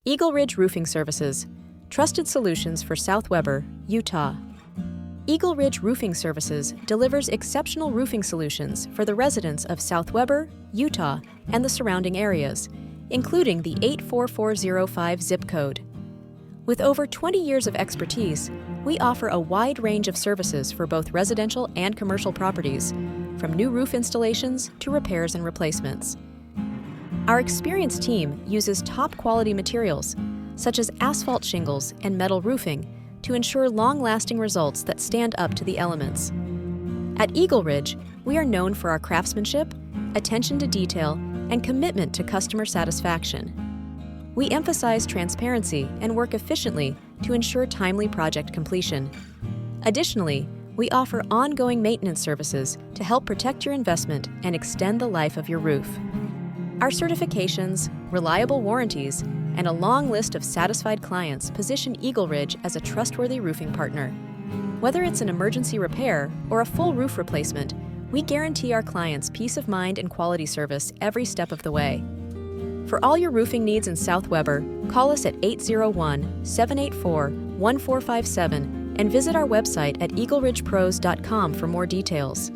EagleRidge Roofing Services, trusted solutions for South Weber, Utah. EagleRidge Roofing Services delivers exceptional roofing solutions for the residents of South Weber, Utah, and the surrounding areas, including the 84405 zip code. With over 20 years of expertise, we offer a wide range of services for both residential and commercial properties, from new roof installations to repairs and replacements. Our experienced team uses top-quality materials, such as asphalt shingles and metal roofing, to ensure long-lasting results that stand up to the elements. At EagleRidge, we are known for our craftsmanship, attention to detail, and commitment to customer satisfaction. We emphasize transparency and work efficiently to ensure timely project completion. Additionally, we offer ongoing maintenance services to help protect your investment and extend the life of your roof. Our certifications, reliable warranties, and a long list of satisfied clients position EagleRidge as a trustworthy roofing partner. Whether it's an emergency repair or a full roof replacement, we guarantee our clients peace of mind and quality service every step of the way. For all your roofing needs in South Weber, call us at 801-784-1457 and visit our website at eagleridgepros.com for more details.